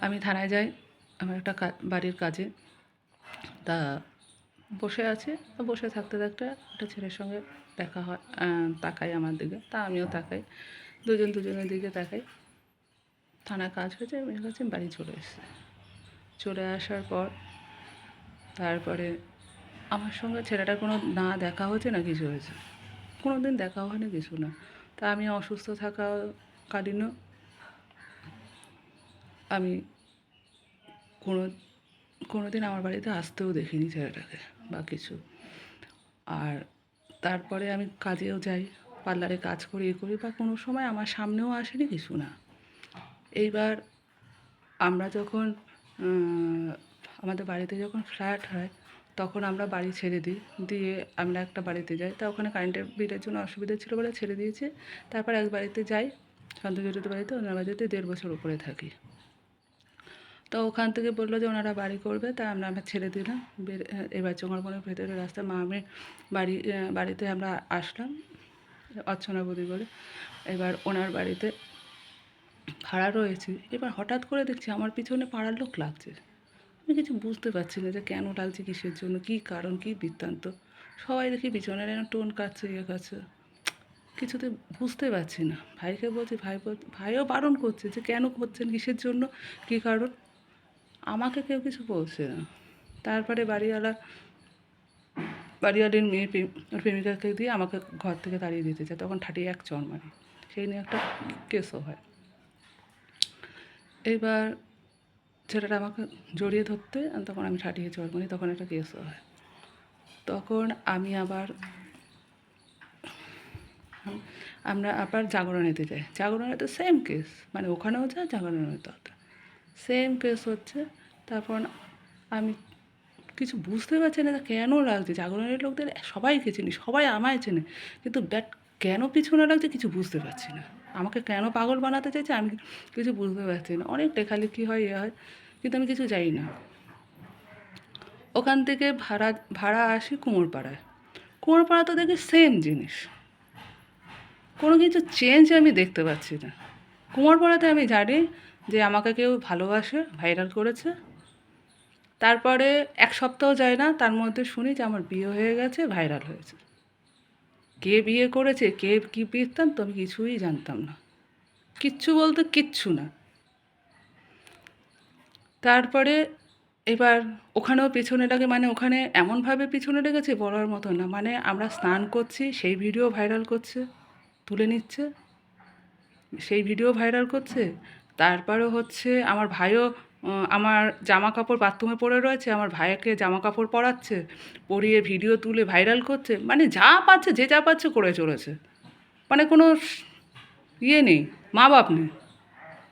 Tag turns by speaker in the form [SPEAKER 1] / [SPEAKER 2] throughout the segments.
[SPEAKER 1] আমি থানায় যাই আমার একটা বাড়ির কাজে। তা বসে আছি, তো বসে থাকতে থাকতে একটা ছেলের সঙ্গে দেখা হয়, তাকাই আমার দিকে, তা আমিও তাকাই, দুজনের দিকে তাকাই। থানায় কাজ হয়েছে, আমি কাছে বাড়ি চলে এসেছি। চলে আসার পর তারপরে আমার সঙ্গে ছেলেটার কোনো না দেখা হয়েছে না কিছু হয়েছে, কোনো দিন দেখা হয়নি, কিছু না। তা আমি অসুস্থ থাকাকালীনও আমি কোনো কোনো দিন আমার বাড়িতে আসতেও দেখিনি ছেলেটাকে বা কিছু। আর তারপরে আমি কাজেও যাই, পার্লারে কাজ করি বা কোনো সময় আমার সামনেও আসেনি, কিছু না। এইবার আমরা যখন আমাদের বাড়িতে যখন ফ্ল্যাট হয়, তখন আমরা বাড়ি ছেড়ে দিই, দিয়ে আমরা একটা বাড়িতে যাই। তা ওখানে কারেন্টের বিলের জন্য অসুবিধা ছিল বলে ছেড়ে দিয়েছে। তারপর এক বাড়িতে যাই, শান্তজ্যোতির বাড়িতে, ওনার বাড়িতে 1.5 বছর উপরে থাকি। তো ওখান থেকে বললো যে ওনারা বাড়ি করবে, তা আমরা ছেড়ে দিলাম। এবার চোঙারবনের ভেতরে রাস্তা মামের বাড়িতে আমরা আসলাম, অর্চনা বৌদি বলে। এবার ওনার বাড়িতে ভাড়া রয়েছি। এবার হঠাৎ করে দেখছি আমার পিছনে পাড়ার লোক লাগছে। আমি কিছু বুঝতে পারছি না যে কেন লাগছে, কিসের জন্য, কী কারণ, কী বৃত্তান্ত। সবাই দেখি পিছনে টোন কাটছে, কাটছে, কিছুতে বুঝতে পারছি না। ভাইকে বলছি, ভাইও বারণ করছে যে কেন করছেন, কিসের জন্য, কী কারণ। আমাকে কেউ কিছু বলছে না। তারপরে বাড়িওয়ালির মেয়ে ওর প্রেমিকাকে দিয়ে আমাকে ঘর থেকে তাড়িয়ে দিতে চায়, তখন ঠাটিয়ে এক চড় মারি। সেই নিয়ে একটা কেসও হয়। এইবার ছেলেটা আমাকে জড়িয়ে ধরতে, তখন আমি ঠাটিয়ে চড় মারি, তখন একটা কেসও হয়। তখন আমরা আবার জাগরণেতে যাই। জাগরণেতে সেম কেস, মানে ওখানেও যায়, জাগরণেতেও সেম কেস হচ্ছে। তারপর আমি কিছু বুঝতে পারছি না যে কেন লাগছে। জাগরণের লোকদের সবাইকে চিনি, সবাই আমায় চেনে, কিন্তু কেন পিছনে লাগছে কিছু বুঝতে পারছি না। আমাকে কেন পাগল বানাতে চাইছে আমি কিছু বুঝতে পারছি না। অনেক লেখালেখি হয়, হয়, কিন্তু আমি কিছু জানি না। ওখান থেকে ভাড়া আসি কুমোরপাড়ায়। কুমোরপাড়া তো দেখি সেম জিনিস, কোনো কিছু চেঞ্জ আমি দেখতে পাচ্ছি না। কুমোরপাড়াতে আমি জানি যে আমাকে কেউ ভালোবাসে, ভাইরাল করেছে। তারপরে 1 সপ্তাহ যায় না, তার মধ্যে শুনি যে আমার বিয়ে হয়ে গেছে, ভাইরাল হয়েছে। কে বিয়ে করেছে, কে কী বৃত্তান্ত, আমি কিছুই জানতাম না, কিচ্ছু বলতে কিচ্ছু না। তারপরে এবার ওখানেও পিছনেটাকে, মানে ওখানে এমনভাবে পিছনে লেগেছে বলার মতো না। মানে আমরা স্নান করছি, সেই ভিডিও ভাইরাল করছে, তুলে নিচ্ছে, সেই ভিডিও ভাইরাল করছে। তারপরে হচ্ছে আমার ভাইও আমার জামা কাপড় বাথরুমে পড়ে রয়েছে, আমার ভাইকে জামা কাপড় পরাচ্ছে, পরিয়ে ভিডিও তুলে ভাইরাল করছে। মানে যা পাচ্ছে, যে যা পাচ্ছে করে চলেছে। মানে কোনো ইয়ে নেই, মা বাপ নেই,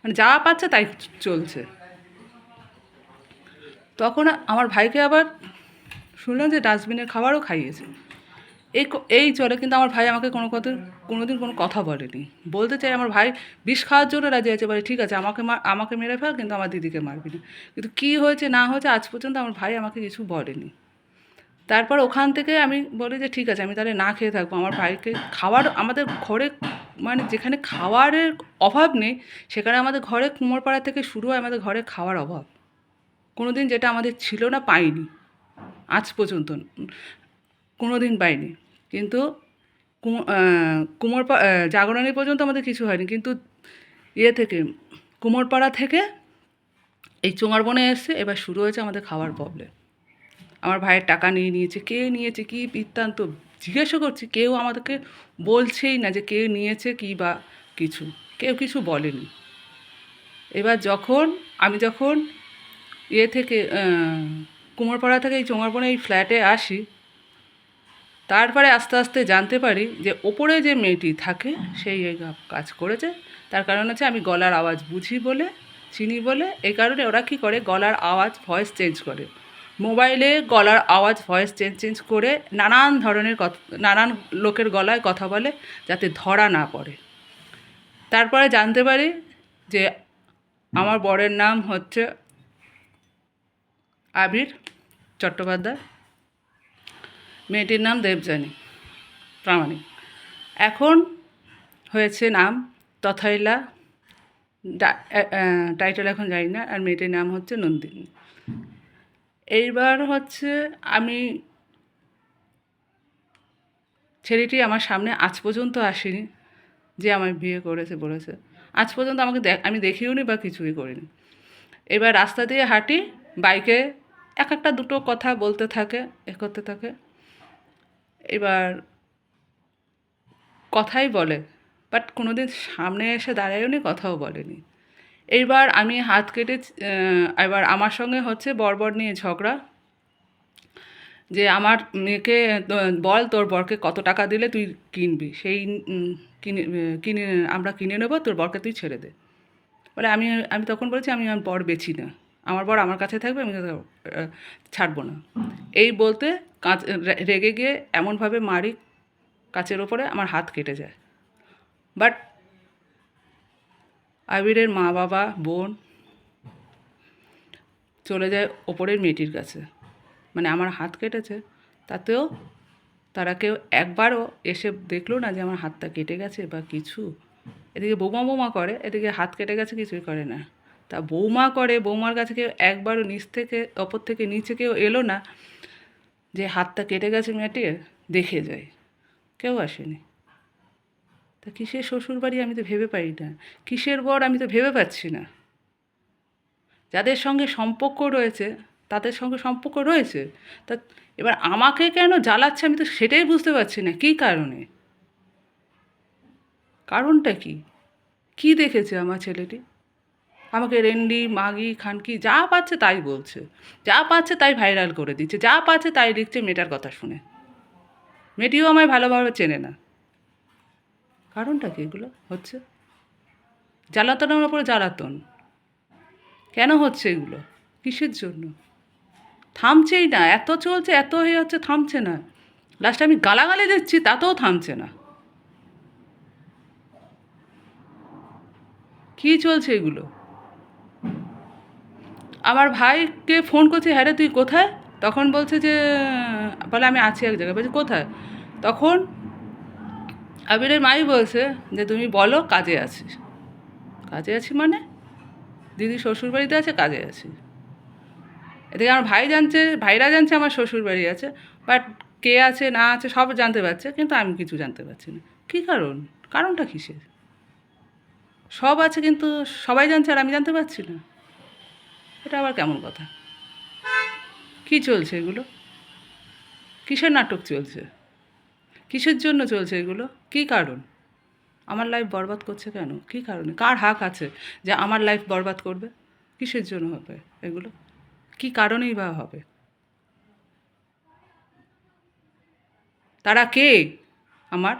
[SPEAKER 1] মানে যা পাচ্ছে তাই চলছে। তখন আমার ভাইকে আবার শুনলাম যে ডাস্টবিনের খাবারও খাইয়েছে। এই চলে, কিন্তু আমার ভাই আমাকে কোনো দিন কোনো কথা বলেনি। বলতে চাই আমার ভাই বিষ খাওয়ার জন্য রাজি আছে, বলে ঠিক আছে আমাকে মেরে ফেল, কিন্তু আমার দিদিকে মারবি না। কিন্তু কী হয়েছে না হয়েছে আজ পর্যন্ত আমার ভাই আমাকে কিছু বলেনি। তারপর ওখান থেকে আমি বলি যে ঠিক আছে আমি তাহলে না খেয়ে থাকবো। আমার ভাইকে আমাদের ঘরে, মানে যেখানে খাওয়ারের অভাব নেই, সেখানে আমাদের ঘরে কুমোরপাড়া থেকে শুরু হয় আমাদের ঘরে খাওয়ার অভাব। কোনো দিন যেটা আমাদের ছিল না, পাইনি আজ পর্যন্ত, কোনো দিন পাইনি। কিন্তু জাগরণী পর্যন্ত আমাদের কিছু হয়নি, কিন্তু থেকে কুমোরপাড়া থেকে এই চোঙারবনে এসে এবার শুরু হয়েছে আমাদের খাওয়ার প্রবলেম। আমার ভাইয়ের টাকা নিয়ে নিয়েছে, কে নিয়েছে, কী বৃত্তান্ত জিজ্ঞাসা করছি, কেউ আমাদেরকে বলছেই না যে কে নিয়েছে কী বা কিছু, কেউ কিছু বলেনি। এবার আমি যখন থেকে কুমোরপাড়া থেকে এই চোঙারবনে এই ফ্ল্যাটে আসি, তারপরে আস্তে আস্তে জানতে পারি যে ওপরে যে মেয়েটি থাকে সেই এই কাজ করেছে। তার কারণ হচ্ছে আমি গলার আওয়াজ বুঝি বলে, চিনি বলে, এই কারণে ওরা কী করে, গলার আওয়াজ ভয়েস চেঞ্জ করে, মোবাইলে গলার আওয়াজ ভয়েস চেঞ্জ করে নানান ধরনের কথা, নানান লোকের গলায় কথা বলে যাতে ধরা না পড়ে। তারপরে জানতে পারি যে আমার বরের নাম হচ্ছে আবির চট্টোপাধ্যায়, মেয়েটির নাম দেবযানী প্রামাণিক। এখন হয়েছে নাম তথাইলা টাইটেল এখন জানি না, আর মেয়েটির নাম হচ্ছে নন্দিনী। এইবার হচ্ছে আমি ছেলেটি আমার সামনে আজ পর্যন্ত আসেনি যে আমায় বিয়ে করেছে বলেছে, আজ পর্যন্ত আমাকে আমি দেখিও নি বা কিছুই করিনি। এবার রাস্তা দিয়ে হাঁটি, বাইকে একটা দুটো কথা বলতে থাকে, করতে থাকে। এবার কথাই বলে, বাট কোনো দিন সামনে এসে দাঁড়ায়ও নি, কথাও বলেনি। এইবার আমি হাত কেটে এবার আমার সঙ্গে হচ্ছে বর নিয়ে ঝগড়া, যে আমার মেয়েকে বল তোর বরকে কত টাকা দিলে তুই কিনবি, সেই কিনে কিনে আমরা কিনে নেবো, তোর বরকে তুই ছেড়ে দে। বলে আমি আমি তখন বলেছি আমি আমার বর বেচি না, আমার বর আমার কাছে থাকবে, আমি ছাড়বো না। এই বলতে কাঁচ রেগে গিয়ে এমনভাবে মারি কাচের ওপরে, আমার হাত কেটে যায়। বাট আবিরের মা বাবা বোন চলে যায় ওপরের মেয়েটির কাছে, মানে আমার হাত কেটেছে তাতেও তারা কেউ একবারও এসে দেখলো না যে আমার হাতটা কেটে গেছে বা কিছু। এদিকে বৌমা করে, এদিকে হাত কেটে গেছে, কিছুই করে না। তা বৌমা করে, বৌমার কাছে কেউ একবারও নিচ থেকে ওপর থেকে নিচে কেউ এলো না যে হাতটা কেটে গেছে মেয়েটির, দেখে যায়, কেউ আসেনি। তা কিসের শ্বশুরবাড়ি আমি তো ভেবে পাই না, কিসের বর আমি তো ভেবে পাচ্ছি না। যাদের সঙ্গে সম্পর্ক রয়েছে তাদের সঙ্গে সম্পর্ক রয়েছে, তা এবার আমাকে কেন জ্বালাচ্ছে আমি তো সেটাই বুঝতে পারছি না, কী কারণে, কারণটা কী? কী দেখেছে আমার ছেলেটি? আমাকে রেন্ডি মাগি খানকি যা পাচ্ছে তাই বলছে, যা পাচ্ছে তাই ভাইরাল করে দিচ্ছে, যা পাচ্ছে তাই লিখছে মেয়েটার কথা শুনে। মেয়েটিও আমায় ভালোভাবে চেনে না। কারণটা কি এগুলো হচ্ছে? জ্বালাতনের ওপরে জ্বালাতন কেন হচ্ছে এগুলো? কিসের জন্য? থামছেই না, এত চলছে, এত হয়ে হচ্ছে, থামছে না। লাস্টে আমি গালাগালি দিচ্ছি তাতেও থামছে না। কী চলছে এগুলো? আমার ভাইকে ফোন করছি, হ্যাঁ রে তুই কোথায়? তখন বলছে যে, বলে আমি আছি এক জায়গায়। বলছি কোথায়? তখন আবিরের মাই বলছে যে তুমি বলো কাজে আছি। কাজে আছি মানে? দিদি শ্বশুরবাড়িতে আছে, কাজে আছি। এদিকে আমার ভাই জানছে, ভাইরা জানছে আমার শ্বশুরবাড়ি আছে, বাট কে আছে না আছে সব জানতে পারছে, কিন্তু আমি কিছু জানতে পারছি না। কী কারণ? কারণটা কিসের? সব আছে কিন্তু সবাই জানছে আর আমি জানতে পারছি না, এটা আবার কেমন কথা? কী চলছে এগুলো? কিসের নাটক চলছে? কিসের জন্য চলছে এগুলো? কী কারণ? আমার লাইফ বরবাদ করছে কেন? কী কারণে? কার হাক আছে যে আমার লাইফ বরবাদ করবে? কিসের জন্য হবে এগুলো? কী কারণেই বা হবে? তারা কে? আমার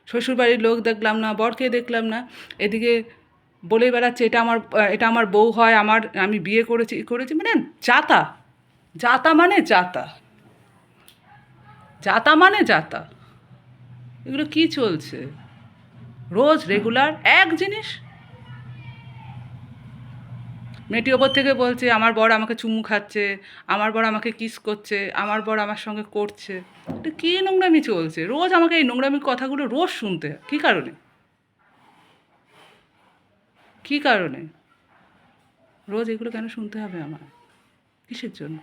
[SPEAKER 1] শ্বশুরবাড়ির লোক দেখলাম না, বরকে দেখলাম না। এদিকে বলে বেড়াচ্ছে এটা আমার বউ হয়, আমি বিয়ে করেছি মানে যাতা, যাতা মানে যাতা, যাতা মানে যাতা। এগুলো কী চলছে? রোজ রেগুলার এক জিনিস। মেয়েটি ওপর থেকে বলছে আমার বর আমাকে চুমু খাচ্ছে, আমার বর আমাকে কিস করছে, আমার বর আমার সঙ্গে করছে। এটা কী নোংরামি চলছে? রোজ আমাকে এই নোংরামির কথাগুলো রোজ শুনতে হয়। কী কারণে? কী কারণে রোজ এগুলো কেন শুনতে হবে আমার? কিসের জন্য?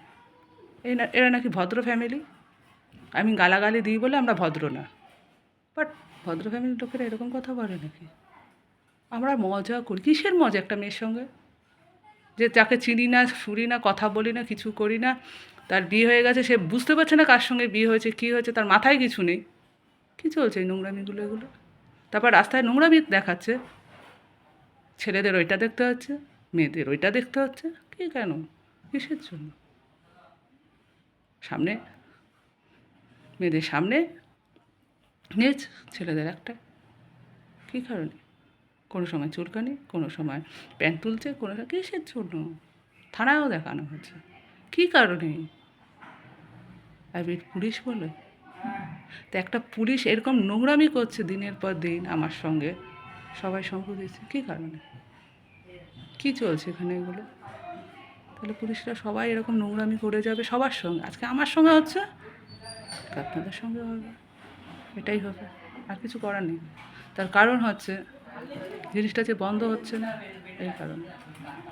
[SPEAKER 1] এরা নাকি ভদ্র ফ্যামিলি, আমি গালাগালি দিই বলে আমরা ভদ্র না। বাট ভদ্র ফ্যামিলির লোকেরা এরকম কথা বলে নাকি? আমরা মজা করি, কিসের মজা একটা মেয়ের সঙ্গে? যে যাকে চিনি না, শুনি না, কথা বলি না, কিছু করি না, তার বিয়ে হয়ে গেছে, সে বুঝতে পারছে না কার সঙ্গে বিয়ে হয়েছে, কী হয়েছে, তার মাথায় কিছু নেই। কী চলছে এই নোংরামিগুলো এগুলো? তারপর রাস্তায় নোংরামি দেখাচ্ছে, ছেলেদের ওইটা দেখতে হচ্ছে, মেয়েদের ওইটা দেখতে হচ্ছে। কী কেন? কিসের জন্য? সামনে মেয়েদের সামনে নেচ, ছেলেদের একটা। কী কারণে? কোনো সময় চুলকানি, কোনো সময় প্যান্ট তুলছে, কোনো কিসের জন্য? থানায়ও দেখানো হচ্ছে। কী কারণে? আবির পুলিশ বলে? তো একটা পুলিশ এরকম নোংরামি করছে দিনের পর দিন আমার সঙ্গে, সবাই সঙ্গ দিচ্ছে, কী কারণে? কী চলছে এখানে এগুলো? তাহলে পুলিশরা সবাই এরকম নোংরামি করে যাবে সবার সঙ্গে? আজকে আমার সঙ্গে হচ্ছে, আপনাদের সঙ্গে হবে, এটাই হবে, আর কিছু করার নেই। তার কারণ হচ্ছে জিনিসটা যে বন্ধ হচ্ছে না এই কারণে।